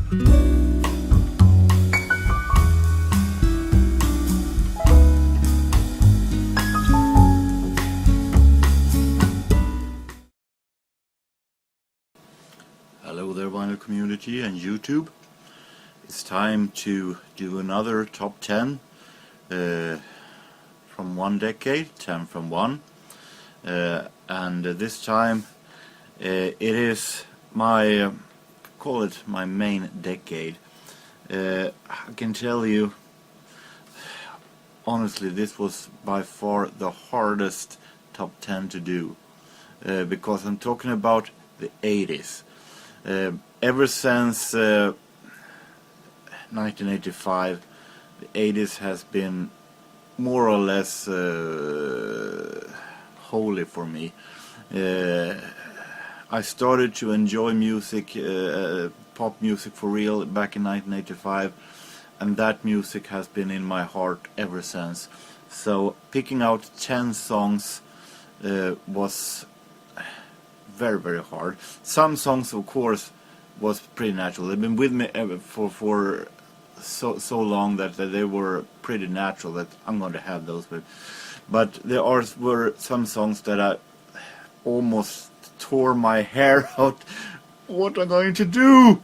Hello there, vinyl community and YouTube. It's time to do another top 10 from one decade, 10 from one. And this time it is my, call it my main decade. I can tell you, honestly, this was by far the hardest top 10 to do. Because I'm talking about the 80s. Ever since 1985, the 80s has been more or less holy for me. I started to enjoy music, pop music for real, back in 1985, and that music has been in my heart ever since. So picking out 10 songs was very, very hard. Some songs, of course, was pretty natural. They've been with me for so long that they were pretty natural, that I'm going to have those. But there were some songs that I almost tore my hair out. What am I going to do?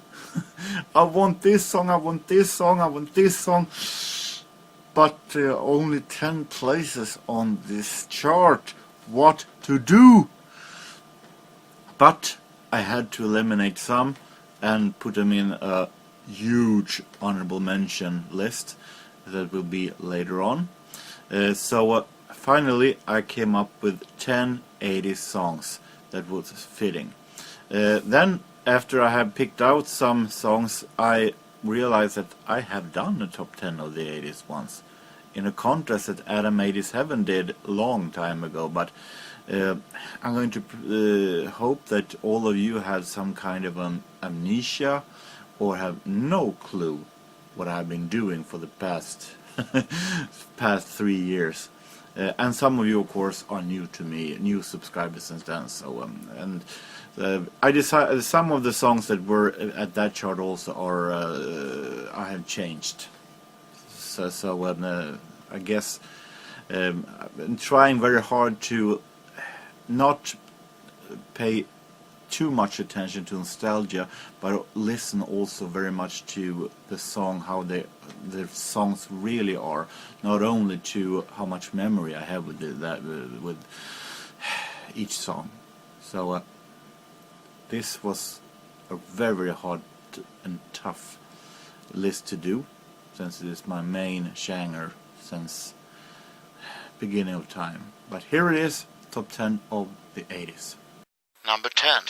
I want this song, I want this song, I want this song. But only 10 places on this chart. What to do? But I had to eliminate some and put them in a huge honorable mention list that will be later on. So finally I came up with 10 80s songs that was fitting. Then after I had picked out some songs, I realized that I have done the top 10 of the 80s once in a contest that Adam 87 did a long time ago, but I'm going to hope that all of you had some kind of an amnesia or have no clue what I've been doing for the past 3 years. And some of you, of course, are new to me, new subscribers since then. So I decided some of the songs that were at that chart also are I have changed. So I guess I'm trying very hard to not pay too much attention to nostalgia, but listen also very much to the song, how the songs really are, not only to how much memory I have with each song. So this was a very, very hard and tough list to do, since it is my main genre since beginning of time. But here it is. Top 10 of the 80s. Number 10.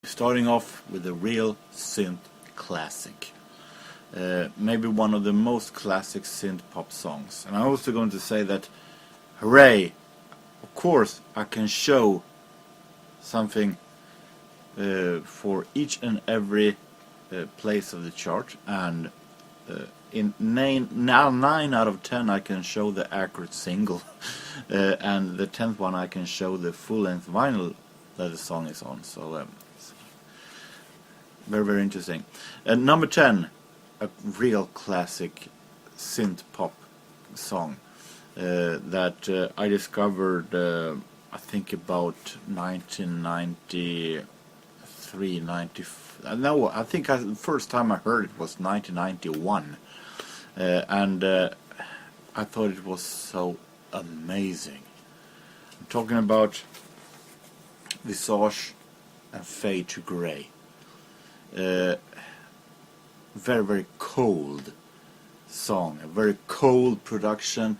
Starting off with a real synth classic. Maybe one of the most classic synth pop songs. And I'm also going to say that, hooray! Of course, I can show something for each and every place of the chart, and in 9 out of 10 I can show the accurate single, and the 10th one I can show the full-length vinyl that the song is on. So very, very interesting. Number 10, a real classic synth pop song that I discovered I think about 1993, 94. No, I think the first time I heard it was 1991. And I thought it was so amazing. I'm talking about Visage and Fade to Grey. Very, very cold song, a very cold production,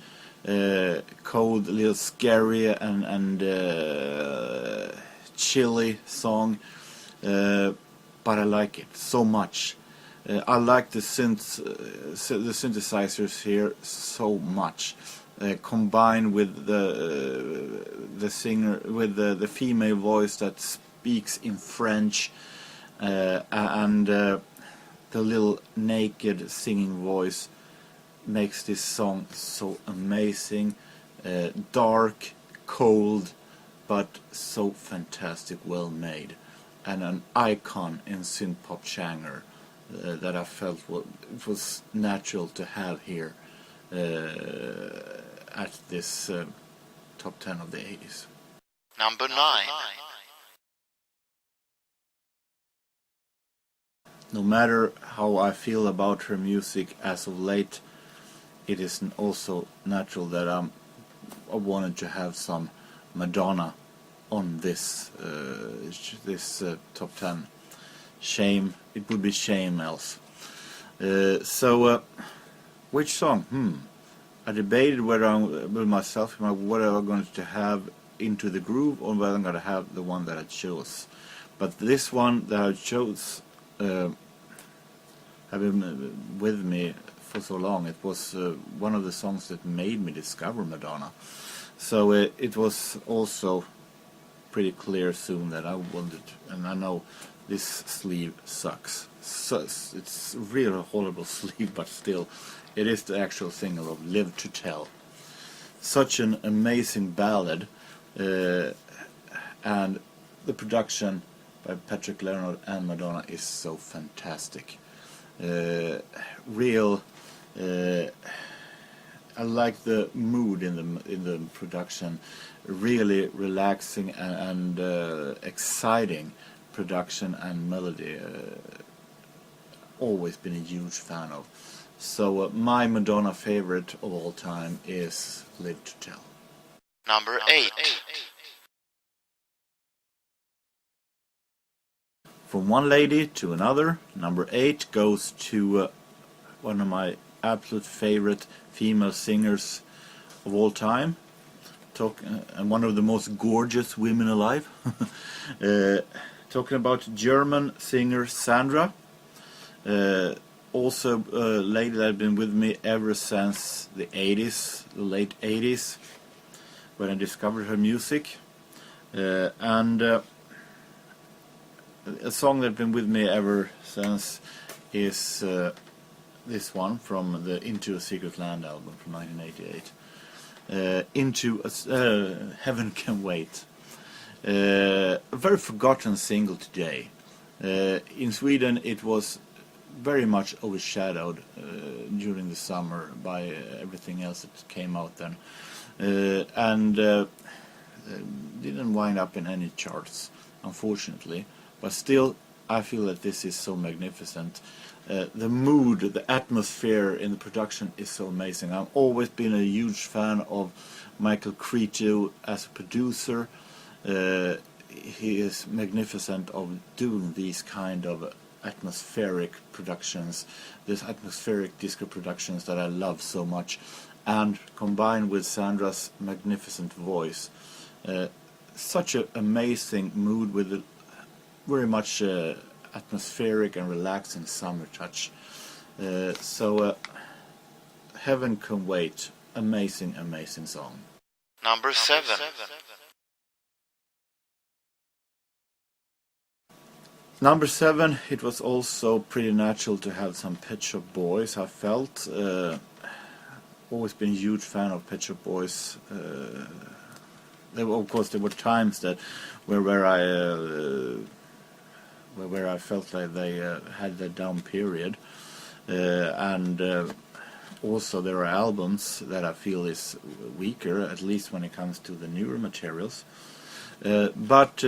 cold, a little scary and chilly song, but I like it so much. I like the synthesizers here so much, combined with the singer, with the female voice that speaks in French, and the little naked singing voice makes this song so amazing, dark, cold, but so fantastic, well made. and an icon in synth pop genre that I felt it was natural to have here at this top 10 of the 80s. Number 9. No matter how I feel about her music as of late, it is also natural that I wanted to have some Madonna on this top 10. Shame, it would be shame else. So which song? I debated whether with myself whether I'm going to have Into the Groove or whether I'm going to have the one that I chose. But this one that I chose have been with me for so long. It was one of the songs that made me discover Madonna. So it was also pretty clear soon that I wanted, and I know this sleeve sucks. So it's really a horrible sleeve, but still, it is the actual single of Live to Tell. Such an amazing ballad, and the production by Patrick Leonard and Madonna is so fantastic. I like the mood in the production, really relaxing and exciting production and melody. Always been a huge fan of. So my Madonna favorite of all time is Live to Tell. Number 8. From one lady to another, number 8 goes to one of my absolute favorite female singers of all time, and one of the most gorgeous women alive. Talking about German singer Sandra, also a lady that has been with me ever since the 80s, the late 80s, when I discovered her music, and a song that's been with me ever since is this one from the Into a Secret Land album from 1988. Heaven Can Wait. A very forgotten single today. In Sweden it was very much overshadowed during the summer by everything else that came out then, and didn't wind up in any charts, unfortunately. But still, I feel that this is so magnificent. The mood, the atmosphere in the production is so amazing. I've always been a huge fan of Michael Cretu as a producer. He is magnificent of doing these kind of atmospheric productions, these atmospheric disco productions that I love so much, and combined with Sandra's magnificent voice, such an amazing mood with very much atmospheric and relaxing summer touch. So Heaven Can Wait, amazing song. Number 7. Number 7, it was also pretty natural to have some Pet Shop Boys. I felt always been a huge fan of Pet Shop Boys. Of course, there were times that where I felt like they had their down period, and also there are albums that I feel is weaker, at least when it comes to the newer materials. But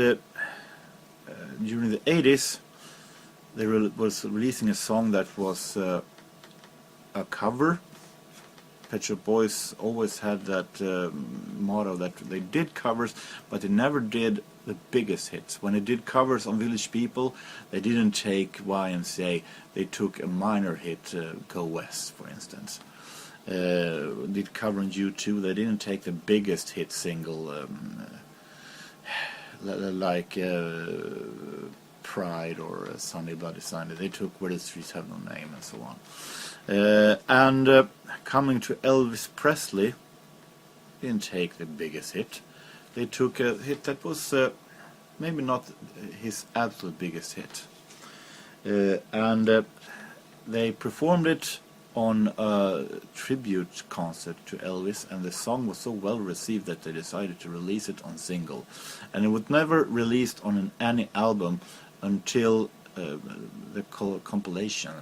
during the 80s, they was releasing a song that was a cover. Pet Shop Boys always had that motto that they did covers, but they never did the biggest hits. When they did covers on Village People, they didn't take YMCA, they took a minor hit, Go West, for instance. Did cover on U2, they didn't take the biggest hit single, like Pride or Sunday Bloody Sunday. They took Where the Streets Have No Name and so on. And coming to Elvis Presley, didn't take the biggest hit. They took a hit that was maybe not his absolute biggest hit. And they performed it on a tribute concert to Elvis, and the song was so well received that they decided to release it on single. And it was never released on any album until the compilation,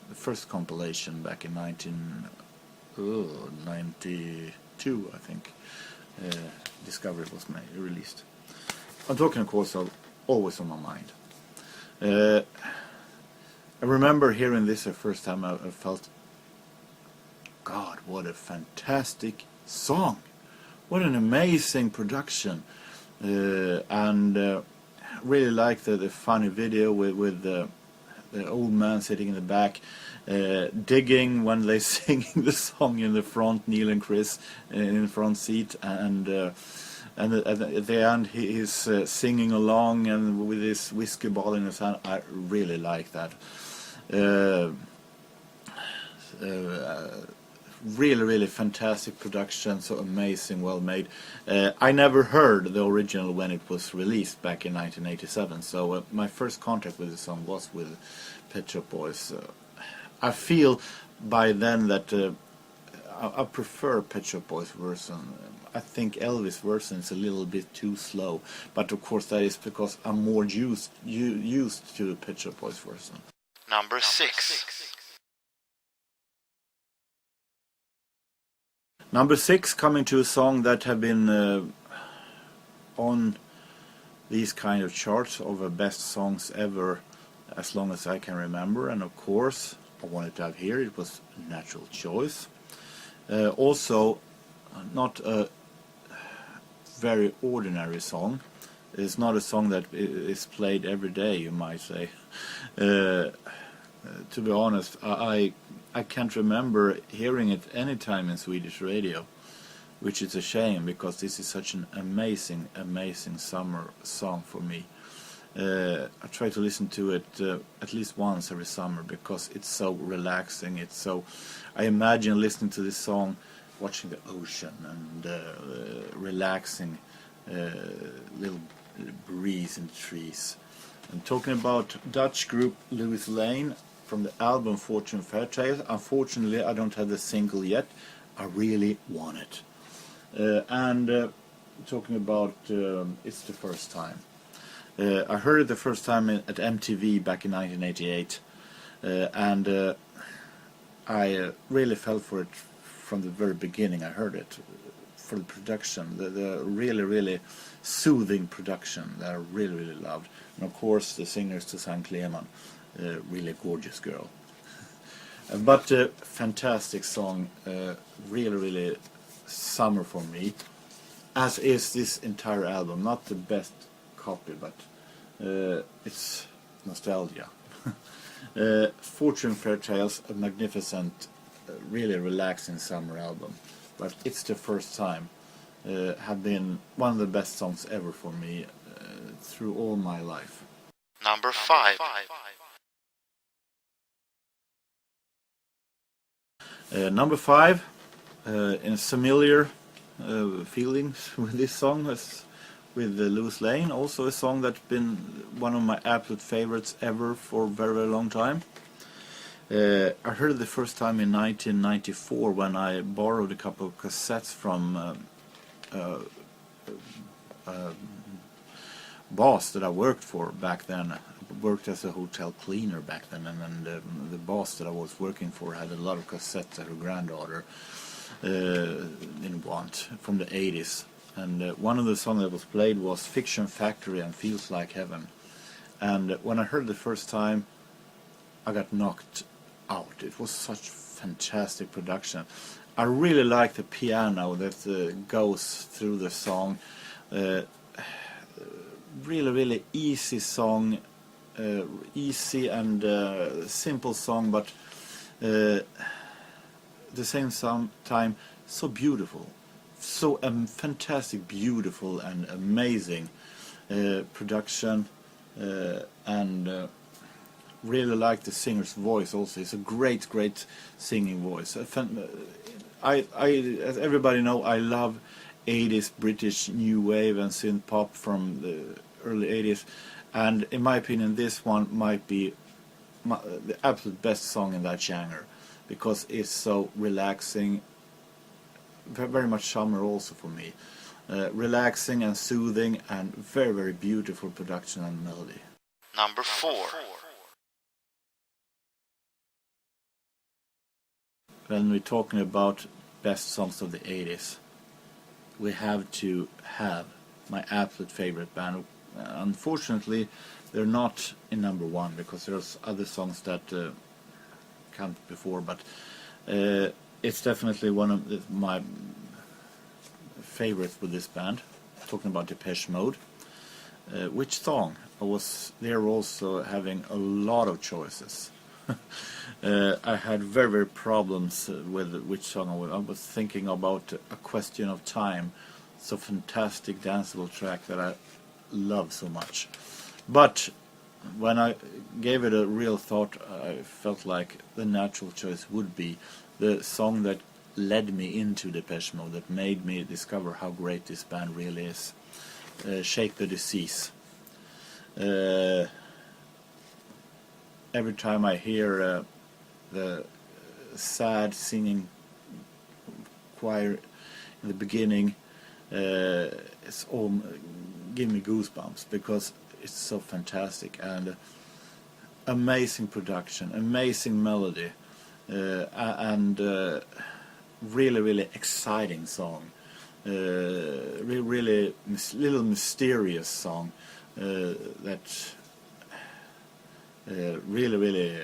the first compilation back in 1992, I think. Discovery was released. I'm talking, of course, of Always on My Mind. I remember hearing this the first time. I felt, God, what a fantastic song! What an amazing production! And really liked the funny video with the old man sitting in the back, digging when they singing the song in the front, Neil and Chris in the front seat, and at the end he's singing along and with his whiskey ball in his hand. I really like that. Really fantastic production, so amazing, well made. I never heard the original when it was released back in 1987, so my first contact with the song was with Pet Shop Boys. I feel by then that I prefer Pet Shop Boys version. I think Elvis version is a little bit too slow, but of course that is because I'm more used to the Pet Shop Boys version. Number 6. Number 6, coming to a song that have been on these kind of charts of best songs ever as long as I can remember, and of course I wanted to have here, it was a natural choice. Also, not a very ordinary song. It's not a song that is played every day, you might say. To be honest, I can't remember hearing it any time in Swedish radio, which is a shame because this is such an amazing summer song for me. I try to listen to it at least once every summer because it's so relaxing. It's so, I imagine listening to this song, watching the ocean and relaxing, little breeze in the trees. I'm talking about Dutch group Lois Lane from the album Fortune Fairtales. Unfortunately, I don't have the single yet. I really want it. Talking about It's the First Time. I heard it the first time at MTV back in 1988, and I really fell for it from the very beginning. I heard it for the production, the really soothing production that I really loved, and of course the singer Susanne Kleman, really gorgeous girl. But fantastic song, really summer for me, as is this entire album. Not the best copy, but it's nostalgia. Fortune Fairtales, a magnificent, really relaxing summer album, but It's the First Time have been one of the best songs ever for me through all my life. Number 5. Number 5, in familiar feelings with this song as with Lois Lane, also a song that's been one of my absolute favorites ever for a very long time. I heard it the first time in 1994 when I borrowed a couple of cassettes from boss that I worked for back then. I worked as a hotel cleaner back then, and the boss that I was working for had a lot of cassettes that her granddaughter didn't want from the 80's. And one of the songs that was played was Fiction Factory and Feels Like Heaven. And when I heard it the first time, I got knocked out. It was such fantastic production. I really like the piano that goes through the song. Really easy song, easy and simple song, but at the same time so beautiful. So fantastic, beautiful and amazing production, and really like the singer's voice also. It's a great singing voice. As everybody know, I love 80's British new wave and synth pop from the early 80's, and in my opinion this one might be the absolute best song in that genre because it's so relaxing. Very much summer also for me. Relaxing and soothing and very beautiful production and melody. Number 4. When we're talking about best songs of the 80s, we have to have my absolute favorite band. Unfortunately, they're not in number 1 because there's other songs that come before, but it's definitely one of my favorites with this band. Talking about Depeche Mode. Which song? I was there also having a lot of choices. I had very problems with which song I was thinking about A Question of Time. It's a fantastic danceable track that I love so much. But when I gave it a real thought, I felt like the natural choice would be the song that led me into Depeche Mode, that made me discover how great this band really is. Shake the Disease. Every time I hear the sad singing choir in the beginning, it's all give me goosebumps because it's so fantastic, and amazing production, amazing melody, and really exciting song. Really little mysterious song that really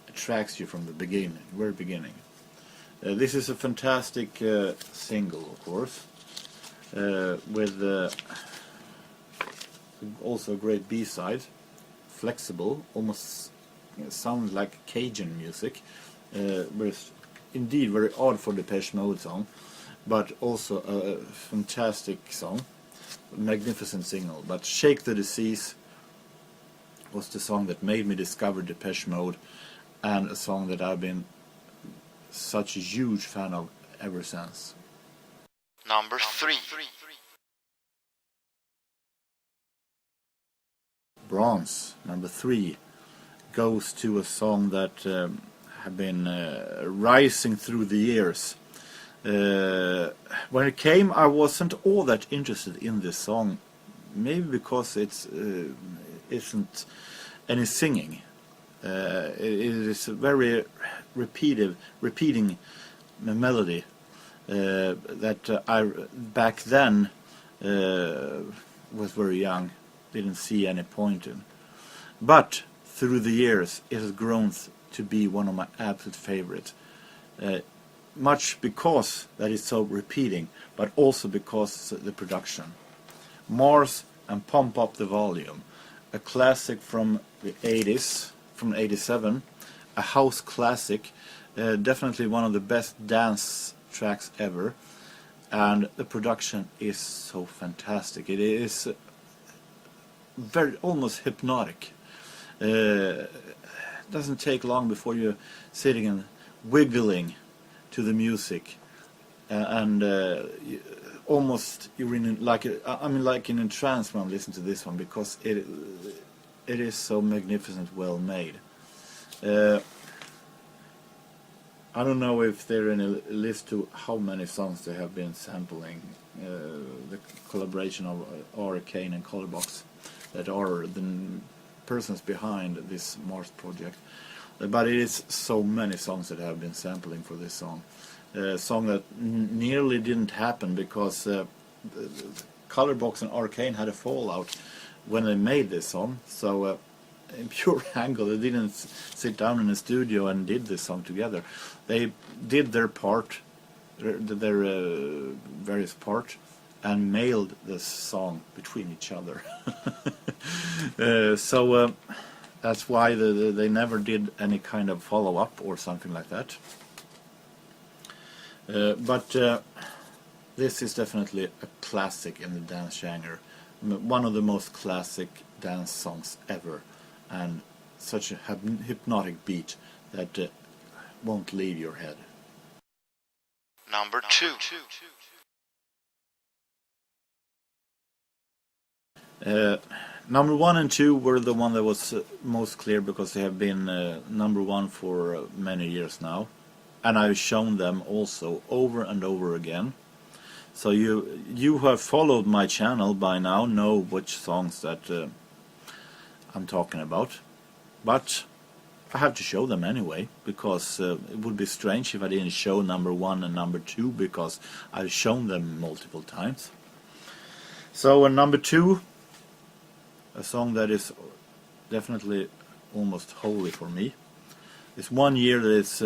attracts you from the very beginning. This is a fantastic single, of course, with also a great B-side, flexible, almost sounds like Cajun music, but it's indeed very odd for the Depeche Mode song, but also a fantastic song, magnificent single. But Shake the Disease was the song that made me discover Depeche Mode, and a song that I've been such a huge fan of ever since. Number 3. Bronze, number 3, goes to a song that have been rising through the years. When it came, I wasn't all that interested in this song, maybe because it isn't any singing. It is a very repeating melody that I back then was very young, didn't see any point in. But through the years, it has grown to be one of my absolute favorites. Much because that is so repeating, but also because the production. Mars and Pump Up the Volume, a classic from the 80s, from 87, a house classic, definitely one of the best dance tracks ever, and the production is so fantastic. It is very almost hypnotic. Doesn't take long before you're sitting and wiggling to the music, and almost you're in like in a trance when I listen to this one, because it is so magnificent, well made. I don't know if they're in a list to how many songs they have been sampling. The collaboration of Arcane and Colorbox, that are the persons behind this Mars project. But it is so many songs that have been sampling for this song. A song that nearly didn't happen because Colorbox and Arcane had a fallout when they made this song. So in pure angle, they didn't sit down in a studio and did this song together. They did their part, their various part, and mailed this song between each other. So that's why they never did any kind of follow-up or something like that. But this is definitely a classic in the dance genre. One of the most classic dance songs ever. And such a hypnotic beat that won't leave your head. Number 2. Number 1 and 2 were the one that was most clear, because they have been number 1 for many years now, and I've shown them also over and over again. So you who have followed my channel by now know which songs that I'm talking about. But I have to show them anyway, because it would be strange if I didn't show number 1 and number 2, because I've shown them multiple times. So number 2, a song that is definitely almost holy for me. It's one year that is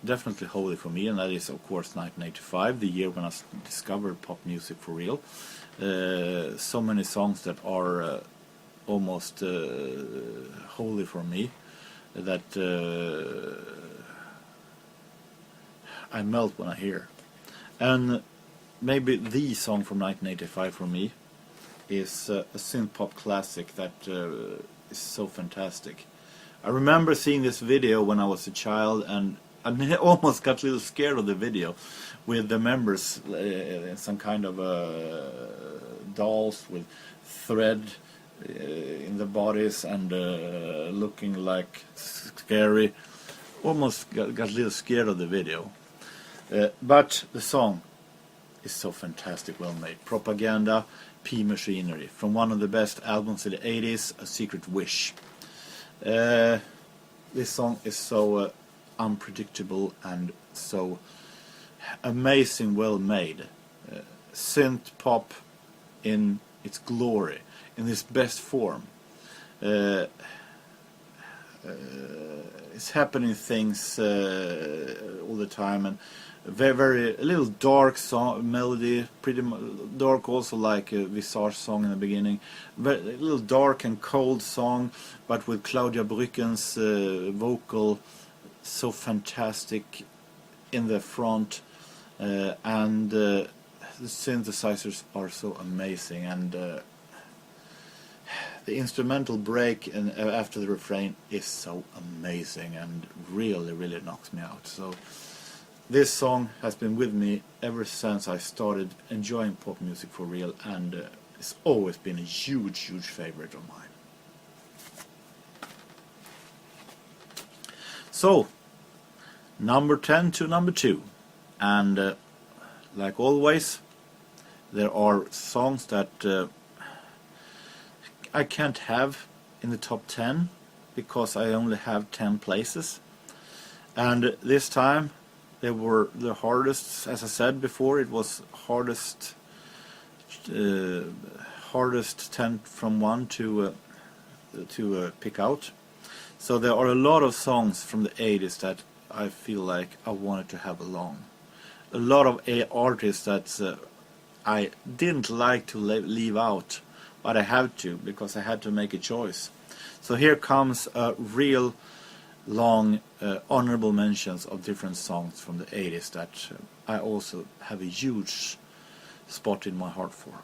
definitely holy for me, and that is of course 1985, the year when I discovered pop music for real. So many songs that are almost holy for me, that I melt when I hear. And maybe the song from 1985 for me is a synth pop classic that is so fantastic. I remember seeing this video when I was a child, and I almost got a little scared of the video, with the members in some kind of dolls with thread in the bodies and looking like scary. Almost got a little scared of the video. But the song is so fantastic, well made. Propaganda, P Machinery, from one of the best albums in the 80's, A Secret Wish. This song is so unpredictable and so amazing, well made. Synth pop in its glory, in its best form. It's happening things all the time, and very a little dark song melody, pretty dark, also like a Visage song in the beginning. A little dark and cold song, but with Claudia Brücken's vocal so fantastic in the front, and the synthesizers are so amazing, and the instrumental break after the refrain is so amazing and really knocks me out. So this song has been with me ever since I started enjoying pop music for real, and it's always been a huge favorite of mine. So, number 10 to number 2, and like always, there are songs that I can't have in the top 10 because I only have 10 places, and this time they were the hardest. As I said before, it was hardest 10 from 1 to pick out. So there are a lot of songs from the 80's that I feel like I wanted to have along. A lot of artists that I didn't like to leave out, but I had to, because I had to make a choice. So here comes a real long honorable mentions of different songs from the 80's that I also have a huge spot in my heart for.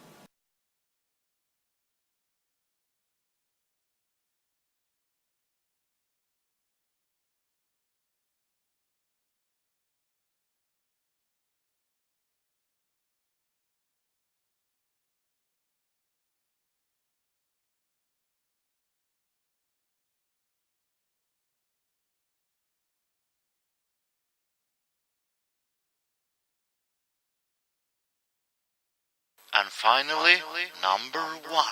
And finally, number 1.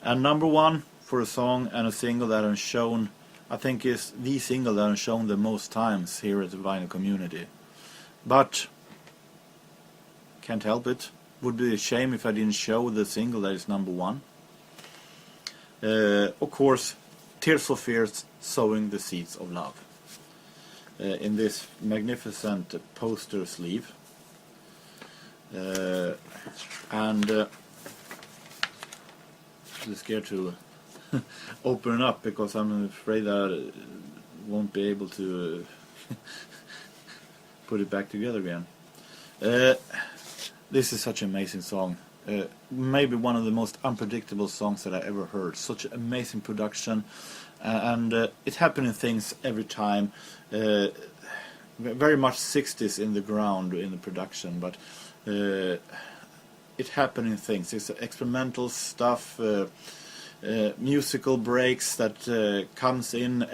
And number 1 for a song and a single that I've shown, I think is the single that I've shown the most times here at the vinyl community. But can't help it. Would be a shame if I didn't show the single that is number 1. Of course, Tears for Fears, Sowing the Seeds of Love. In this magnificent poster sleeve, and I'm scared to open it up because I'm afraid that I won't be able to put it back together again. This is such an amazing song. Maybe one of the most unpredictable songs that I ever heard. Such amazing production, and it happening things every time. Very much 60s in the ground in the production, but it happening things. It's experimental stuff, musical breaks that comes in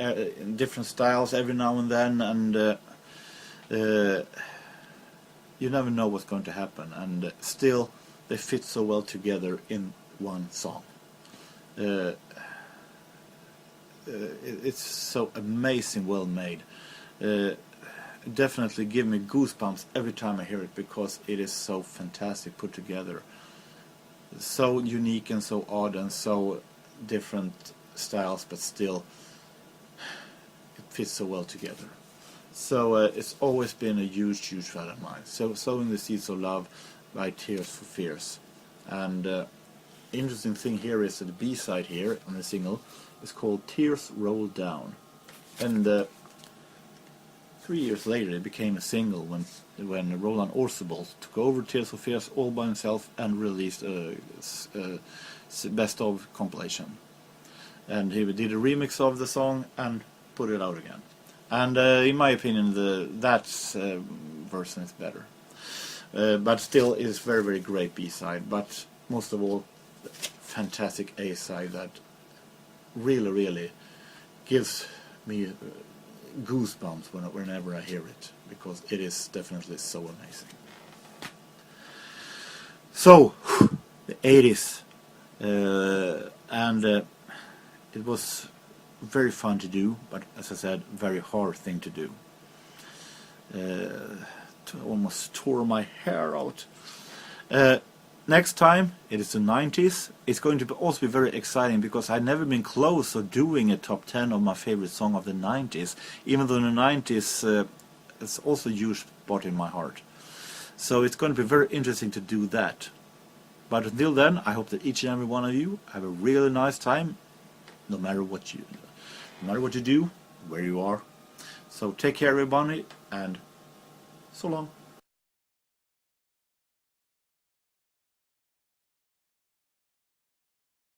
different styles every now and then, and you never know what's going to happen, and still they fit so well together in one song. It's so amazing, well made. Definitely give me goosebumps every time I hear it, because it is so fantastic put together. So unique and so odd and so different styles, but still it fits so well together. So it's always been a huge fan of mine. So Sowing the Seeds of Love by Tears for Fears. And interesting thing here is that the B-side here on the single is called Tears Roll Down. And 3 years later it became a single when Roland Orzabal took over Tears for Fears all by himself and released a best of compilation. And he did a remix of the song and put it out again. And in my opinion that version is better. But still is very great B-side. But most of all, fantastic A-side that really gives me goosebumps whenever I hear it, because it is definitely so amazing. So, the 80s, and it was very fun to do, but as I said, very hard thing to do. Almost tore my hair out. Next time it is the 90s. It's going to also be very exciting, because I've never been close to doing a top 10 of my favorite song of the 90s, even though the 90s is also a huge spot in my heart. So it's going to be very interesting to do that. But until then, I hope that each and every one of you have a really nice time, no matter what you do, where you are. So take care everybody, and so long.